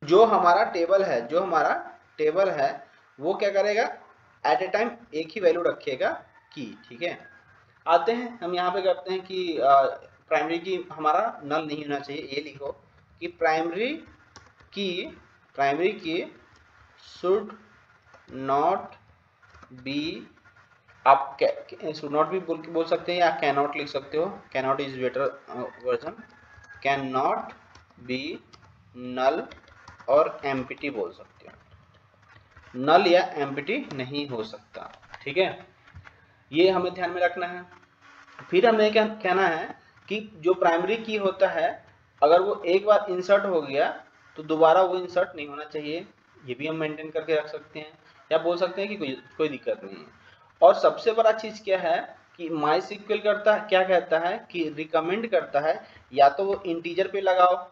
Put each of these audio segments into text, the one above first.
जो हमारा टेबल है वो क्या करेगा, एट ए टाइम एक ही वैल्यू रखेगा की। ठीक है, आते हैं हम यहाँ पे करते हैं कि प्राइमरी की हमारा नल नहीं होना चाहिए। ये लिखो कि प्राइमरी की शुड नॉट बी, आप शुड नॉट भी बोल सकते हैं या कैन नॉट लिख सकते हो, can not is better version, can not be null और एम्प्टी बोल सकते हो, नल या एम्प्टी नहीं हो सकता। ठीक है, ये हमें ध्यान में रखना है। फिर हमें क्या कहना है कि जो प्राइमरी की होता है अगर वो एक बार इंसर्ट हो गया तो दोबारा वो इंसर्ट नहीं होना चाहिए, ये भी हम मेंटेन करके रख सकते हैं, या बोल सकते हैं कि कोई दिक्कत नहीं है। और सबसे बड़ा चीज क्या है कि माई सिक्वल करता है, क्या कहता है कि रिकमेंड करता है या तो वो इंटीजर पे लगाओ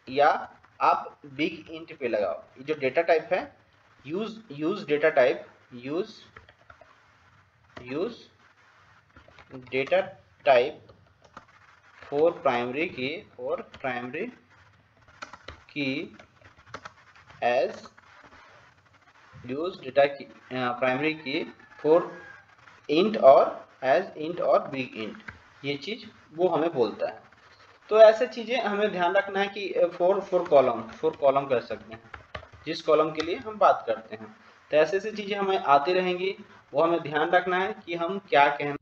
या आप बिग इंट पे लगाओ। ये जो डेटा टाइप है, use data type, use data type for primary की एज यूज डेटा की प्राइमरी की फॉर इंट और एज इंट और बिग इंट, ये चीज वो हमें बोलता है। तो ऐसे चीजें हमें ध्यान रखना है कि फोर कॉलम कर सकते हैं जिस कॉलम के लिए हम बात करते हैं। तो ऐसे ऐसी चीजें हमें आती रहेंगी, वो हमें ध्यान रखना है कि हम क्या कहना।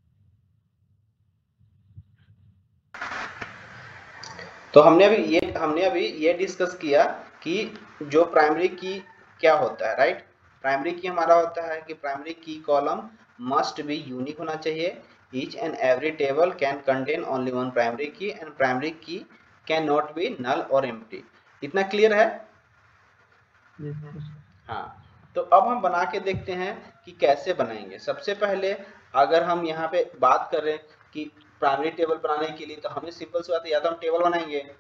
तो हमने अभी ये डिस्कस किया कि जो प्राइमरी की क्या होता है, राइट। प्राइमरी की हमारा होता है कि प्राइमरी की कॉलम मस्ट बी यूनिक होना चाहिए, each and every table can contain only one primary की एंड प्राइमरी की कैन नॉट बी नल और एम्प्टी। इतना क्लियर है? हाँ, तो अब हम बना के देखते हैं कि कैसे बनाएंगे। सबसे पहले अगर हम यहाँ पे बात करें कि प्राइमरी टेबल बनाने के लिए, तो हमें सिंपल सी बात है, या तो हम टेबल बनाएंगे,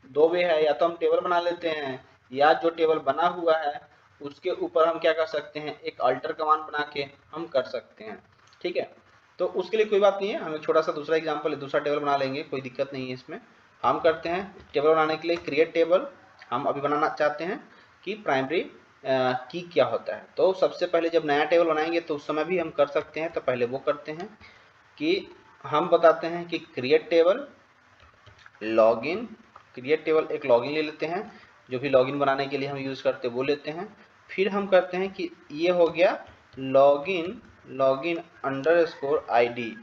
दो वे है, या तो हम टेबल बना लेते हैं या जो टेबल बना हुआ है उसके ऊपर हम क्या कर सकते हैं, एक अल्टर कमांड बना के हम कर सकते हैं। ठीक है, तो उसके लिए कोई बात नहीं है, हम एक छोटा सा दूसरा एग्जाम्पल, दूसरा टेबल बना लेंगे, कोई दिक्कत नहीं है इसमें। हम करते हैं टेबल बनाने के लिए क्रिएट टेबल, हम अभी बनाना चाहते हैं कि प्राइमरी की क्या होता है। तो सबसे पहले जब नया टेबल बनाएंगे तो उस समय भी हम कर सकते हैं, तो पहले वो करते हैं कि हम बताते हैं कि create table login, create table एक लॉगिन ले लेते हैं, जो भी लॉगिन बनाने के लिए हम यूज़ करते हैं वो लेते हैं। फिर हम करते हैं कि ये हो गया login underscore ID.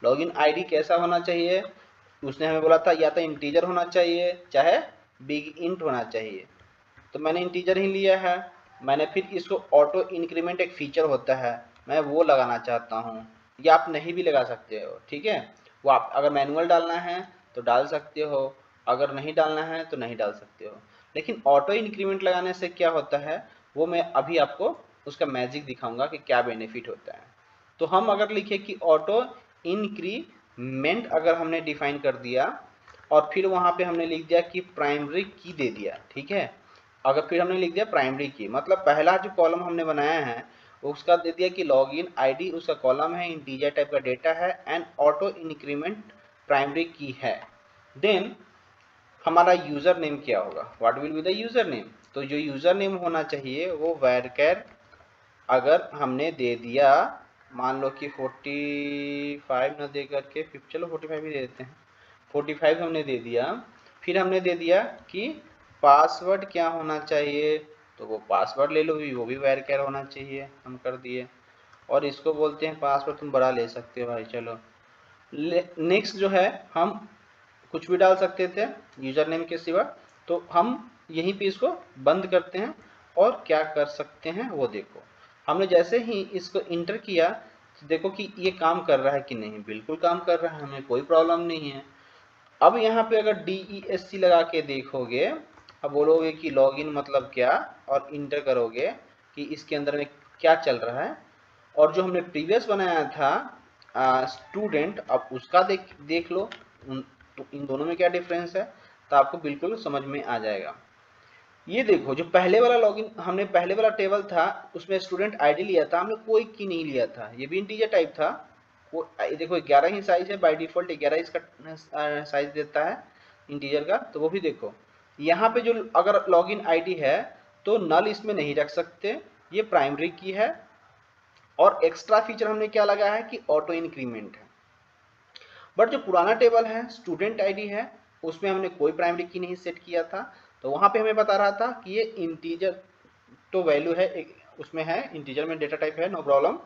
Login ID कैसा होना चाहिए, उसने हमें बोला था या तो इंटीजर होना चाहिए चाहे बिग इंट होना चाहिए, तो मैंने इंटीजर ही लिया है। मैंने फिर इसको ऑटो इंक्रीमेंट एक फीचर होता है, मैं वो लगाना चाहता हूँ, या आप नहीं भी लगा सकते हो। ठीक है, वो आप अगर मैनुअल डालना है तो डाल सकते हो, अगर नहीं डालना है तो नहीं डाल सकते हो। लेकिन ऑटो इंक्रीमेंट लगाने से क्या होता है वो मैं अभी आपको उसका मैजिक दिखाऊंगा कि क्या बेनिफिट होता है। तो हम अगर लिखे कि ऑटो इंक्रीमेंट अगर हमने डिफाइन कर दिया और फिर वहां पे हमने लिख दिया कि प्राइमरी की दे दिया, ठीक है, अगर फिर हमने लिख दिया प्राइमरी की, मतलब पहला जो कॉलम हमने बनाया है उसका दे दिया कि लॉगिन आईडी उसका कॉलम है, इंटीजर टाइप का डेटा है एंड ऑटो इंक्रीमेंट प्राइमरी की है। देन हमारा यूजर नेम क्या होगा, what will be the user name, तो जो यूजर नेम होना चाहिए वो varchar अगर हमने दे दिया, मान लो कि 45 ना दे करके, चलो 45 ही दे देते हैं, 45 हमने दे दिया। फिर हमने दे दिया कि पासवर्ड क्या होना चाहिए, तो वो पासवर्ड ले लो भी, वो भी varchar होना चाहिए, हम कर दिए। और इसको बोलते हैं पासवर्ड, तुम बड़ा ले सकते हो भाई, चलो। नेक्स्ट जो है हम कुछ भी डाल सकते थे यूजर नेम के सिवा, तो हम यहीं पे इसको बंद करते हैं और क्या कर सकते हैं वो देखो। हमने जैसे ही इसको इंटर किया तो देखो कि ये काम कर रहा है कि नहीं, बिल्कुल काम कर रहा है, हमें कोई प्रॉब्लम नहीं है। अब यहाँ पे अगर DESC लगा के देखोगे, अब बोलोगे कि लॉगिन मतलब क्या, और इंटर करोगे कि इसके अंदर में क्या चल रहा है, और जो हमने प्रीवियस बनाया था स्टूडेंट, अब उसका देख लो तो इन दोनों में क्या डिफरेंस है, तो आपको बिल्कुल समझ में आ जाएगा। ये देखो जो पहले वाला लॉगिन हमने पहले वाला टेबल था उसमें स्टूडेंट आईडी लिया था, हमने कोई की नहीं लिया था, ये भी इंटीजर टाइप था। वो देखो 11 ही साइज है, बाय डिफॉल्ट 11 इसका साइज देता है इंटीजर का, तो वो भी देखो। यहाँ पे जो अगर लॉगिन आईडी है तो नल इसमें नहीं रख सकते, ये प्राइमरी की है। और एक्स्ट्रा फीचर हमने क्या लगा है कि ऑटो इंक्रीमेंट है। बट जो पुराना टेबल है स्टूडेंट आईडी है, उसमें हमने कोई प्राइमरी की नहीं सेट किया था, तो वहां पे हमें बता रहा था कि ये इंटीजर तो वैल्यू है, उसमें है इंटीजर में डेटा टाइप है, नो प्रॉब्लम।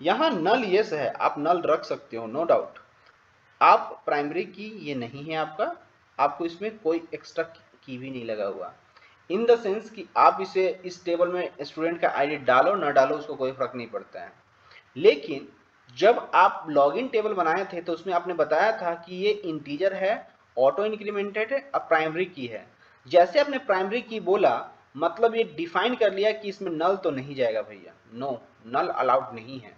यहाँ नल येस है, आप नल रख सकते हो, नो डाउट। आप प्राइमरी की ये नहीं है आपका, आपको इसमें कोई एक्स्ट्रा की भी नहीं लगा हुआ, इन द सेंस कि आप इसे इस टेबल में स्टूडेंट का आईडी डालो ना डालो उसको कोई फर्क नहीं पड़ता है। लेकिन जब आप लॉगिन टेबल बनाए थे तो उसमें आपने बताया था कि ये इंटीजर है, ऑटो इंक्रीमेंटेड है, अब प्राइमरी की है। जैसे आपने प्राइमरी की बोला, मतलब ये डिफाइन कर लिया कि इसमें नल तो नहीं जाएगा भैया, नो, नल अलाउड नहीं है।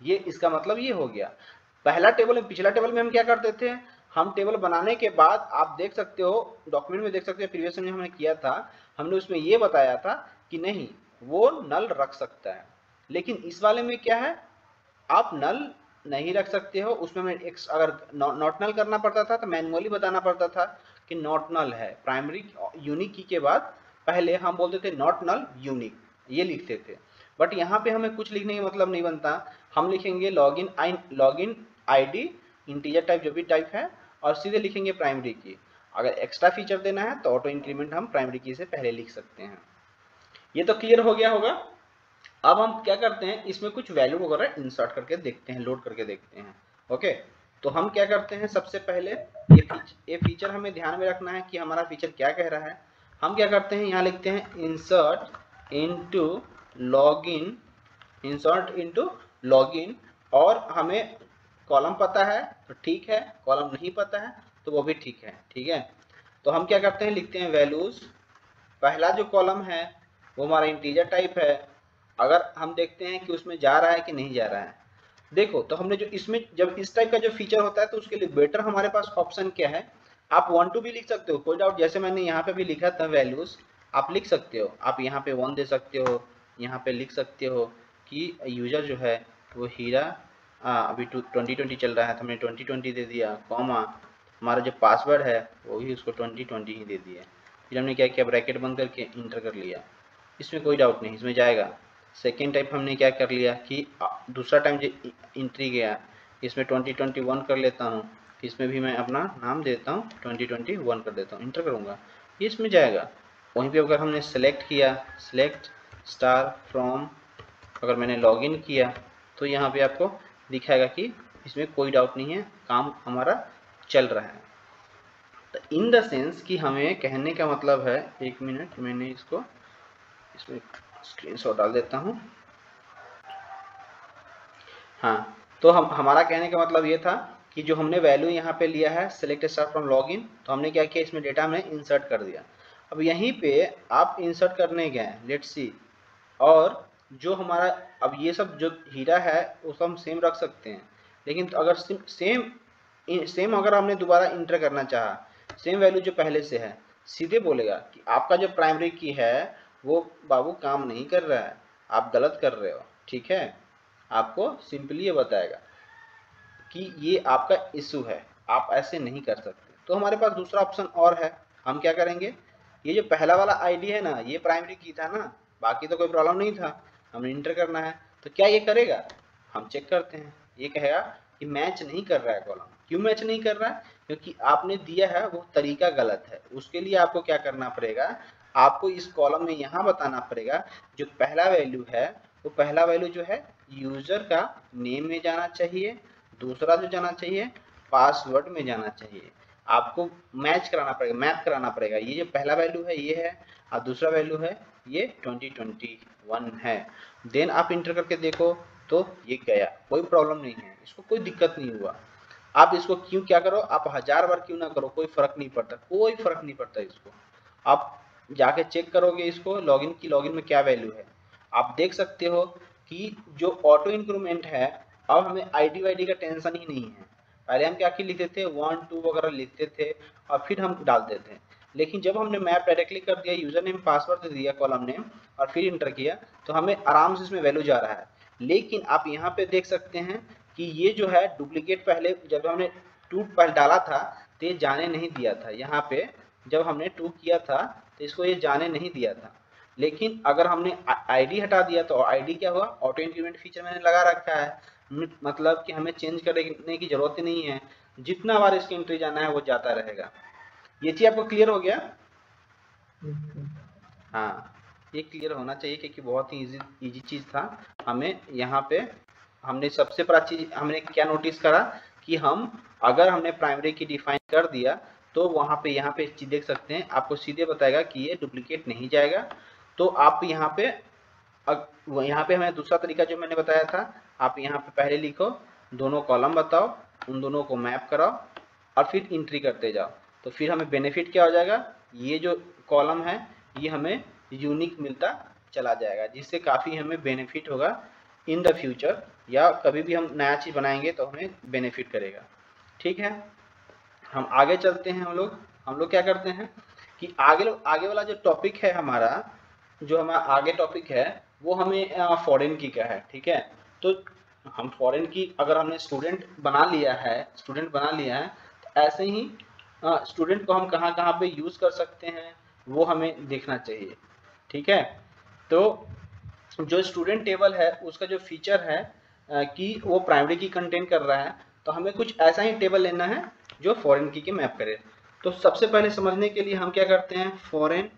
ये इसका मतलब ये हो गया। पहला टेबल में, पिछला टेबल में हम क्या करते थे, हम टेबल बनाने के बाद आप देख सकते हो डॉक्यूमेंट में, देख सकते हो प्रीवियस में हमने किया था, हमने उसमें ये बताया था कि नहीं वो नल रख सकता है। लेकिन इस वाले में क्या है, आप नल नहीं रख सकते हो। उसमें मैं अगर नॉट नल करना पड़ता था तो मैनुअली बताना पड़ता था कि नॉट नल है। प्राइमरी यूनिक की के बाद पहले हम बोलते थे नॉट नल यूनिक, ये लिखते थे। बट यहाँ पे हमें कुछ लिखने का मतलब नहीं बनता, हम लिखेंगे लॉगिन आईडी इंटीजर टाइप जो भी टाइप है, और सीधे लिखेंगे प्राइमरी की। अगर एक्स्ट्रा फीचर देना है तो ऑटो इंक्रीमेंट हम प्राइमरी की से पहले लिख सकते हैं। ये तो क्लियर हो गया होगा। अब हम क्या करते हैं, इसमें कुछ वैल्यू वगैरह इंसर्ट करके देखते हैं, लोड करके देखते हैं। ओके, तो हम क्या करते हैं, सबसे पहले ये फीचर हमें ध्यान में रखना है कि हमारा फीचर क्या कह रहा है। हम क्या करते हैं, यहाँ लिखते हैं insert into login, insert into login, और हमें कॉलम पता है तो ठीक है, कॉलम नहीं पता है तो वो भी ठीक है। ठीक है, तो हम क्या करते हैं, लिखते हैं वैल्यूज। पहला जो कॉलम है वो हमारा इंटीजर टाइप है। अगर हम देखते हैं कि उसमें जा रहा है कि नहीं जा रहा है, देखो तो हमने जो इसमें जब इस टाइप का जो फीचर होता है तो उसके लिए बेटर हमारे पास ऑप्शन क्या है, आप 1 2 भी लिख सकते हो, कोई डाउट। जैसे मैंने यहाँ पे भी लिखा था वैल्यूज, आप लिख सकते हो, आप यहाँ पे 1 दे सकते हो, यहाँ पे लिख सकते हो कि यूजर जो है वो हीरा, अभी 2020 चल रहा है तो हमने 2020 दे दिया, कॉमा हमारा जो पासवर्ड है वो भी उसको 2020 ही दे दिया। फिर हमने क्या किया, ब्रैकेट बंद करके इंटर कर लिया, इसमें कोई डाउट नहीं, इसमें जाएगा। सेकेंड टाइप हमने क्या कर लिया कि दूसरा टाइम जो एंट्री गया, इसमें 2021 कर लेता हूँ, इसमें भी मैं अपना नाम देता हूँ 2021 कर देता हूँ, इंटर करूँगा, ये इसमें जाएगा। वहीं पे अगर हमने सेलेक्ट किया, सेलेक्ट स्टार फ्रॉम, अगर मैंने लॉगिन किया तो यहाँ पे आपको दिखाएगा कि इसमें कोई डाउट नहीं है, काम हमारा चल रहा है। तो इन द सेंस कि हमें कहने का मतलब है, एक मिनट मैंने इसको इसमें स्क्रीनशॉट डाल देता हूँ। हाँ, तो हमारा कहने का मतलब ये था कि जो हमने वैल्यू यहाँ पे लिया है सेलेक्ट स्टार फ्रॉम लॉगिन, तो हमने क्या किया, इसमें डेटा हमने इंसर्ट कर दिया। अब यहीं पे आप इंसर्ट करने गए, लेट्स सी, और जो हमारा अब ये सब जो हीरा है उसको हम सेम रख सकते हैं, लेकिन तो अगर सेम अगर हमने दोबारा इंटर करना चाहा, सेम वैल्यू जो पहले से है, सीधे बोलेगा कि आपका जो प्राइमरी की है वो बाबू काम नहीं कर रहा है, आप गलत कर रहे हो। ठीक है, आपको सिंपली ये बताएगा कि ये आपका इशू है, आप ऐसे नहीं कर सकते। तो हमारे पास दूसरा ऑप्शन और है, हम क्या करेंगे, ये जो पहला वाला आईडी है ना, ये प्राइमरी की था ना, बाकी तो कोई प्रॉब्लम नहीं था, हमें इंटर करना है, तो क्या ये करेगा, हम चेक करते हैं। ये कहेगा कि मैच नहीं कर रहा है कॉलम। क्यों मैच नहीं कर रहा है, क्योंकि आपने दिया है वो तरीका गलत है। उसके लिए आपको क्या करना पड़ेगा, आपको इस कॉलम में यहाँ बताना पड़ेगा जो पहला वैल्यू है, वो पहला वैल्यू जो है यूजर का नेम में जाना चाहिए, दूसरा जो जाना चाहिए पासवर्ड में जाना चाहिए। आपको मैच कराना पड़ेगा, मैप कराना पड़ेगा, ये जो पहला वैल्यू है ये है, और दूसरा वैल्यू है ये 2021 है। देन आप इंटर करके देखो तो ये गया, कोई प्रॉब्लम नहीं है, इसको कोई दिक्कत नहीं हुआ। आप इसको क्यों क्या करो, आप 1000 बार क्यों ना करो, कोई फर्क नहीं पड़ता, कोई फर्क नहीं पड़ता। इसको आप जाके चेक करोगे, इसको लॉगिन में क्या वैल्यू है, आप देख सकते हो कि जो ऑटो इंक्रीमेंट है, अब हमें आईडी वाईडी का टेंशन ही नहीं है। पहले हम क्या लिखते थे, 1 2 वगैरह लिखते थे और फिर हम डालते थे, लेकिन जब हमने मैप डायरेक्टली कर दिया, यूजर नेम पासवर्ड दिया कॉलम नेम और फिर इंटर किया, तो हमें आराम से इसमें वैल्यू जा रहा है। लेकिन आप यहाँ पे देख सकते हैं कि ये जो है डुप्लीकेट, पहले जब हमने 2 पहले डाला था तो ये जाने नहीं दिया था, यहाँ पे जब हमने 2 किया था तो इसको ये जाने नहीं दिया था। लेकिन अगर हमने आईडी हटा दिया तो आईडी क्या हुआ, ऑटो इंक्रीमेंट फीचर मैंने लगा रखा है, मतलब कि हमें चेंज करने की जरूरत ही नहीं है, जितना बार इसकी एंट्री जाना है वो जाता रहेगा। ये चीज आपको क्लियर हो गया? हाँ, ये क्लियर होना चाहिए क्योंकि बहुत ही इजी चीज था। हमें यहाँ पे हमने सबसे बड़ा चीज हमने क्या नोटिस करा कि हम अगर हमने प्राइमरी की डिफाइन कर दिया तो वहाँ पे यहाँ पे चीज देख सकते हैं, आपको सीधे बताएगा कि ये डुप्लीकेट नहीं जाएगा। तो आप यहाँ पे हमें दूसरा तरीका जो मैंने बताया था, आप यहाँ पे पहले लिखो, दोनों कॉलम बताओ, उन दोनों को मैप कराओ और फिर एंट्री करते जाओ। तो फिर हमें बेनिफिट क्या हो जाएगा, ये जो कॉलम है ये हमें यूनिक मिलता चला जाएगा, जिससे काफ़ी हमें बेनिफिट होगा इन द फ्यूचर, या कभी भी हम नया चीज़ बनाएंगे तो हमें बेनिफिट करेगा। ठीक है, हम आगे चलते हैं। हम लोग क्या करते हैं कि आगे वाला जो टॉपिक है हमारा, जो हमारा आगे टॉपिक है वो हमें फॉरेन की का है। ठीक है, तो हम फॉरेन की अगर हमने स्टूडेंट बना लिया है तो ऐसे ही स्टूडेंट को हम कहाँ कहाँ पे यूज़ कर सकते हैं वो हमें देखना चाहिए। ठीक है, तो जो स्टूडेंट टेबल है उसका जो फीचर है कि वो प्राइमरी की कंटेन कर रहा है, तो हमें कुछ ऐसा ही टेबल लेना है जो फॉरेन की के मैप करे। तो सबसे पहले समझने के लिए हम क्या करते हैं, फॉरेन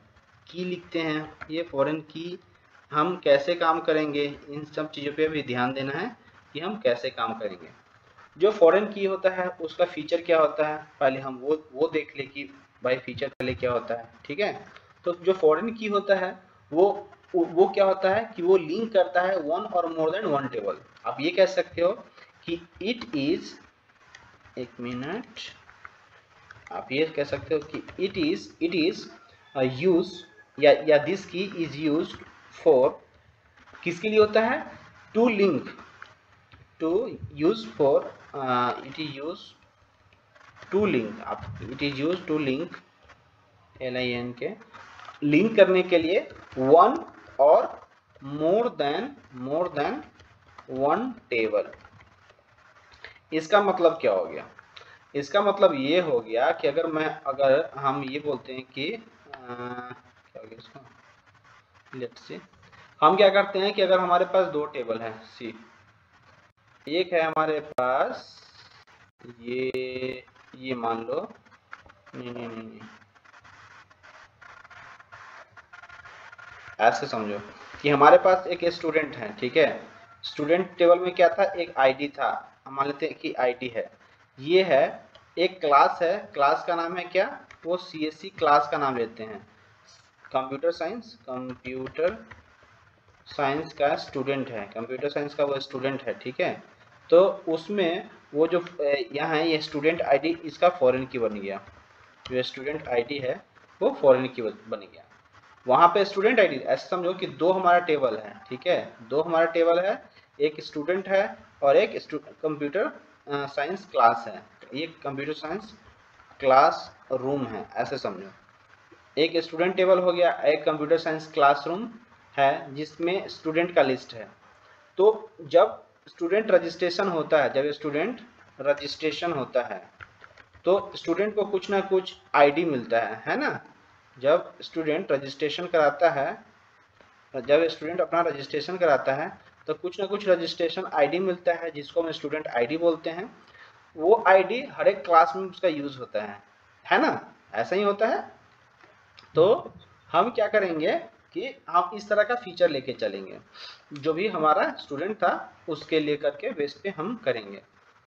की लिखते हैं। ये फॉरेन की हम कैसे काम करेंगे, इन सब चीज़ों पे भी ध्यान देना है कि हम कैसे काम करेंगे। जो फॉरेन की होता है उसका फीचर क्या होता है, पहले हम वो देख ले कि भाई फीचर पहले क्या होता है। ठीक है, तो जो फॉरेन की होता है वो क्या होता है कि वो लिंक करता है वन और मोर देन वन टेबल। आप ये कह सकते हो कि इट इज, एक मिनट, आप ये कह सकते हो कि इट इज यूज या दिस की इज यूज फॉर, किसके लिए होता है, to link, to use for, it is use to link, आप it is use to link, LIN के लिंक करने के लिए वन और मोर देन वन टेबल। इसका मतलब क्या हो गया, इसका मतलब ये हो गया कि अगर हम ये बोलते हैं कि क्या हो गया इसका, लेट्स सी, हम क्या करते हैं कि अगर हमारे पास दो टेबल है, सी एक है हमारे पास ये मान लो, नहीं, ऐसे समझो कि हमारे पास एक स्टूडेंट है। ठीक है, स्टूडेंट टेबल में क्या था, एक आईडी था, हम मान लेते हैं कि आईडी है, ये है, एक क्लास है, क्लास का नाम है क्या, वो CSC क्लास का नाम लेते हैं, कंप्यूटर साइंस का स्टूडेंट है, कंप्यूटर साइंस का वो स्टूडेंट है। ठीक है, तो उसमें वो जो यहाँ है ये स्टूडेंट आईडी इसका फॉरेन की बन गया, जो स्टूडेंट आईडी है वो फॉरेन की बन गया। वहाँ पे स्टूडेंट आईडी, ऐसे समझो कि दो हमारा टेबल है। ठीक है, दो हमारा टेबल है, एक स्टूडेंट है और एक कंप्यूटर साइंस क्लास है, ये कंप्यूटर साइंस क्लास रूम है, ऐसे समझो। एक स्टूडेंट टेबल हो गया, एक कंप्यूटर साइंस क्लासरूम है जिसमें स्टूडेंट का लिस्ट है। तो जब स्टूडेंट रजिस्ट्रेशन होता है, तो स्टूडेंट को कुछ ना कुछ आईडी मिलता है ना। जब स्टूडेंट अपना रजिस्ट्रेशन कराता है तो कुछ ना कुछ रजिस्ट्रेशन आईडी मिलता है, जिसको हम स्टूडेंट आईडी बोलते हैं। वो आईडी हर एक क्लास में उसका यूज होता है ना, ऐसा ही होता है। तो हम क्या करेंगे कि हम इस तरह का फीचर लेके चलेंगे, जो भी हमारा स्टूडेंट था उसके लेकर के बेस पे हम करेंगे।